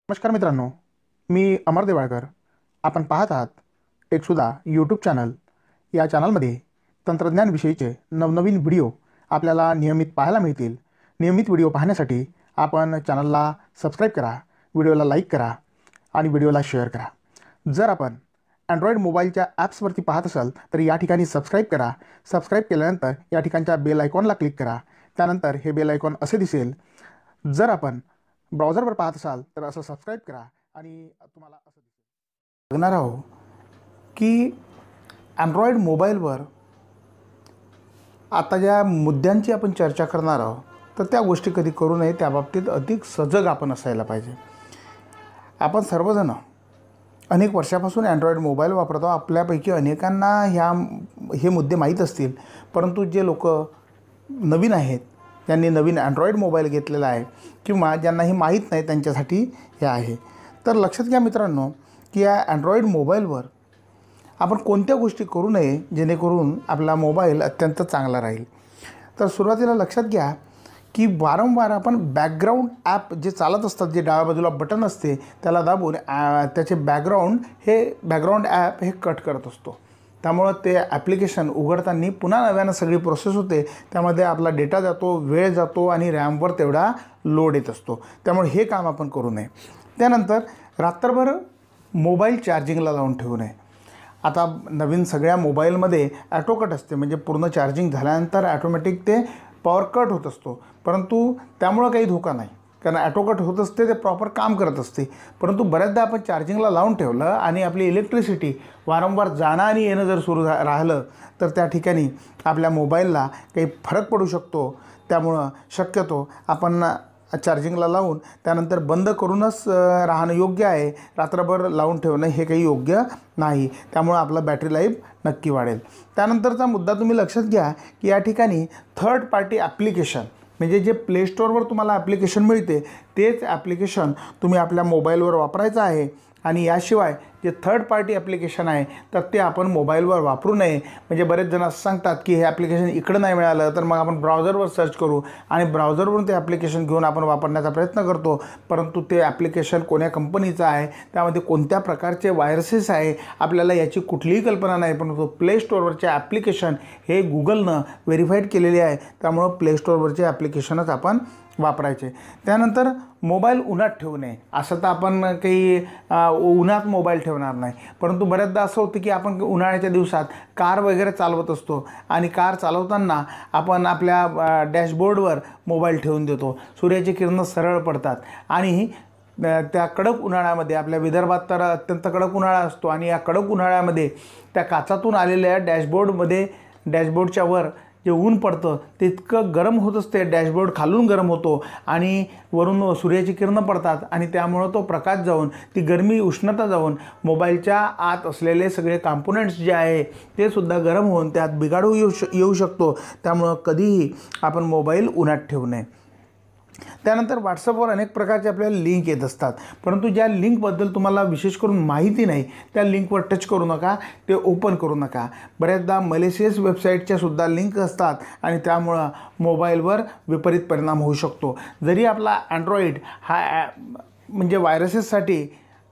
नमस्कार मित्रांनो, मी अमर देवाळकर. आपण पाहत आहात टेकसुधा यूट्यूब चॅनल. या चॅनलमध्ये तंत्रज्ञानविषयीचे नवनवीन व्हिडिओ आपल्याला नियमित पाहायला मिळतील. नियमित व्हिडिओ पाहण्यासाठी आपण चॅनलला सबस्क्राईब करा, व्हिडिओला लाईक करा आणि व्हिडिओला शेअर करा. जर आपण अँड्रॉईड मोबाईलच्या ॲप्सवरती पाहत असाल तर या ठिकाणी सबस्क्राईब करा. सबस्क्राईब केल्यानंतर या ठिकाणच्या बेल आयकॉनला क्लिक करा. त्यानंतर हे बेल आयकॉन असे दिसेल. जर आपण ब्राउझरवर पाहत असाल तर असं सबस्क्राईब करा आणि तुम्हाला असं दिसेल. बघणार आहोत की अँड्रॉईड मोबाईलवर आता ज्या मुद्द्यांची आपण चर्चा करणार आहोत तर त्या गोष्टी कधी करू नये, त्याबाबतीत अधिक सजग आपण असायला पाहिजे. आपण सर्वजण अनेक वर्षापासून अँड्रॉईड मोबाईल वापरतो. आपल्यापैकी अनेकांना हे मुद्दे माहीत असतील, परंतु जे लोक नवीन आहेत, ज्यांनी नवीन अँड्रॉईड मोबाईल घेतलेला आहे किंवा ज्यांना हे माहीत नाही त्यांच्यासाठी हे आहे. तर लक्षात घ्या मित्रांनो की या अँड्रॉईड मोबाईलवर आपण कोणत्या गोष्टी करू नये जेणेकरून आपला मोबाईल अत्यंत चांगला राहील. तर सुरुवातीला लक्षात घ्या की वारंवार आपण बॅकग्राऊंड ॲप जे चालत असतात, जे डाव्या बाजूला बटन असते त्याला दाबून त्याचे बॅकग्राऊंड ॲप हे कट करत असतो. त्यामुळं ते ॲप्लिकेशन उघडताना पुन्हा नव्यानं सगळी प्रोसेस होते. त्यामध्ये आपला डेटा जातो, वेळ जातो आणि रॅमवर तेवढा लोड येत असतो. त्यामुळे हे काम आपण करू नये. त्यानंतर रात्रभर मोबाईल चार्जिंगला लावून ठेवू नये. आता नवीन सगळ्या मोबाईलमध्ये ॲटो कट असते, म्हणजे पूर्ण चार्जिंग झाल्यानंतर ॲटोमॅटिक ते पॉवर कट होत असतो. परंतु त्यामुळं काही धोका नाही, कारण ॲटो कट होत असते, ते प्रॉपर काम करत असते. परंतु बऱ्याचदा आपण चार्जिंगला लावून ठेवलं आणि आपली इलेक्ट्रिसिटी वारंवार जाणं आणि येणं जर सुरू राहिलं तर त्या ठिकाणी आपल्या मोबाईलला काही फरक पडू शकतो. त्यामुळं शक्यतो आपण चार्जिंगला लावून त्यानंतर बंद करूनच राहणं योग्य आहे. रात्रभर लावून ठेवणं हे काही योग्य नाही. त्यामुळं आपलं बॅटरी लाईफ नक्की वाढेल. त्यानंतरचा मुद्दा तुम्ही लक्षात घ्या की या ठिकाणी थर्ड पार्टी ॲप्लिकेशन, म्हणजे जे प्ले स्टोअरवर तुम्हाला ॲप्लिकेशन मिळते तेच ॲप्लिकेशन तुम्ही आपल्या मोबाईलवर वापरायचं आहे. आणि याशिवाय जे थर्ड पार्टी ॲप्लिकेशन आहे तर ते आपण मोबाईलवर वापरू नये. म्हणजे बरेच जण असं सांगतात की हे ॲप्लिकेशन इकडं नाही मिळालं तर मग आपण ब्राउझरवर सर्च करू आणि ब्राउझरवरून ते ॲप्लिकेशन घेऊन आपण वापरण्याचा प्रयत्न करतो. परंतु ते ॲप्लिकेशन कोण्या कंपनीचं आहे, त्यामध्ये कोणत्या प्रकारचे व्हायरसेस आहे, आपल्याला याची कुठलीही कल्पना नाही. परंतु प्ले स्टोअरवरचे ॲप्लिकेशन हे गुगलनं व्हेरीफाईड केलेले आहे. त्यामुळं प्ले स्टोअरवरचे ॲप्लिकेशनच आपण वापरायचे. त्यानंतर मोबाईल उन्हात ठेवू नये. असं तर आपण काही उन्हात मोबाईल ठेवणार नाही, परंतु बऱ्याचदा असं होतं की आपण उन्हाळ्याच्या दिवसात कार वगैरे चालवत असतो आणि कार चालवताना आपण आपल्या डॅशबोर्डवर मोबाईल ठेवून देतो. सूर्याची किरणं सरळ पडतात आणि त्या कडक उन्हाळ्यामध्ये, आपल्या विदर्भात तर अत्यंत कडक उन्हाळा असतो आणि या कडक उन्हाळ्यामध्ये त्या काचातून आलेल्या डॅशबोर्डच्या वर जे ऊन पडतं ते इतकं गरम होत असते, डॅशबोर्ड खालून गरम होतो आणि वरून सूर्याची किरणं पडतात आणि त्यामुळं तो प्रकाश जाऊन, ती गरमी उष्णता जाऊन मोबाईलच्या आत असलेले सगळे कॉम्पोनंट्स जे आहे ते सुद्धा गरम होऊन त्यात बिघाड येऊ शकतो. त्यामुळं कधीही आपण मोबाईल उन्हात ठेवू नये. त्यानंतर व्हॉट्सअपवर अनेक प्रकारचे आपल्याला लिंक येत असतात, परंतु ज्या लिंकबद्दल तुम्हाला विशेष करून माहिती नाही त्या लिंकवर टच करू नका, ते ओपन करू नका. बऱ्याचदा मलेशियस वेबसाईटच्या सुद्धा लिंक असतात आणि त्यामुळं मोबाईलवर विपरीत परिणाम होऊ शकतो. जरी आपला अँड्रॉईड हा म्हणजे व्हायरसेससाठी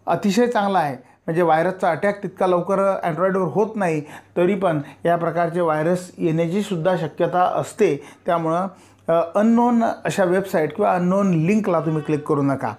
अतिशय चांगला आहे, म्हणजे व्हायरसचा अटॅक तितका लवकर अँड्रॉईडवर होत नाही, तरी पण या प्रकारचे व्हायरस येण्याची सुद्धा शक्यता असते. त्यामुळं अननोन अशा वेबसाईट किंवा अननोन लिंकला तुम्ही क्लिक करू नका.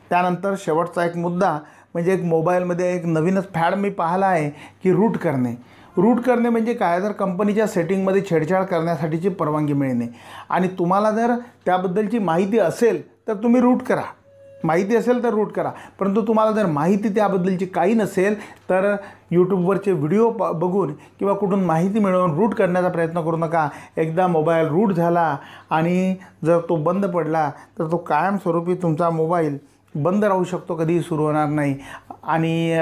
त्यानंतर शेवटचा एक मुद्दा म्हणजे एक मोबाईलमध्ये एक नवीनच फॅड मी पाहिला आहे की रूट करणे म्हणजे काय, तर कंपनीच्या सेटिंगमध्ये छेडछाड करण्यासाठीची परवानगी मिळणे. आणि तुम्हाला जर त्याबद्दलची माहिती असेल तर तुम्ही रूट करा, परंतु तुम्हाला जर माहिती त्याबद्दलची काही नसेल तर यूट्यूबवरचे व्हिडिओ बघून किंवा कुठून माहिती मिळवून रूट करण्याचा प्रयत्न करू नका. एकदा मोबाईल रूट झाला आणि जर तो बंद पडला तर तो कायमस्वरूपी तुमचा मोबाईल बंद राहू शकतो, कधीही सुरू होणार नाही. आणि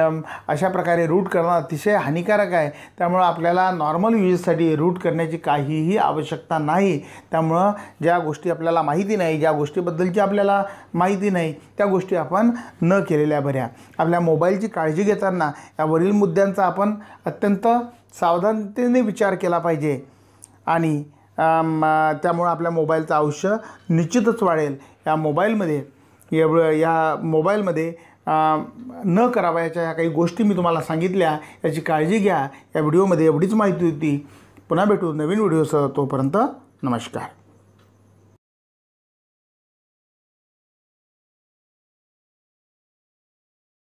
अशा प्रकारे रूट करणं अतिशय हानिकारक आहे. त्यामुळं आपल्याला नॉर्मल यूजसाठी रूट करण्याची काहीही आवश्यकता नाही. त्यामुळं ज्या गोष्टी आपल्याला माहिती नाही, ज्या गोष्टीबद्दलची आपल्याला माहिती नाही त्या गोष्टी आपण न केलेल्या बऱ्या. आपल्या मोबाईलची काळजी घेताना यावरील मुद्द्यांचा आपण अत्यंत सावधानतेने विचार केला पाहिजे आणि त्यामुळं आपल्या मोबाईलचं आयुष्य निश्चितच वाढेल. या मोबाईलमध्ये या मोबाईलमध्ये न करावयाच्या या काही गोष्टी मी तुम्हाला सांगितल्या, याची काळजी घ्या. या व्हिडिओमध्ये एवढीच माहिती होती. पुन्हा भेटू नवीन व्हिडिओसह. तोपर्यंत नमस्कार.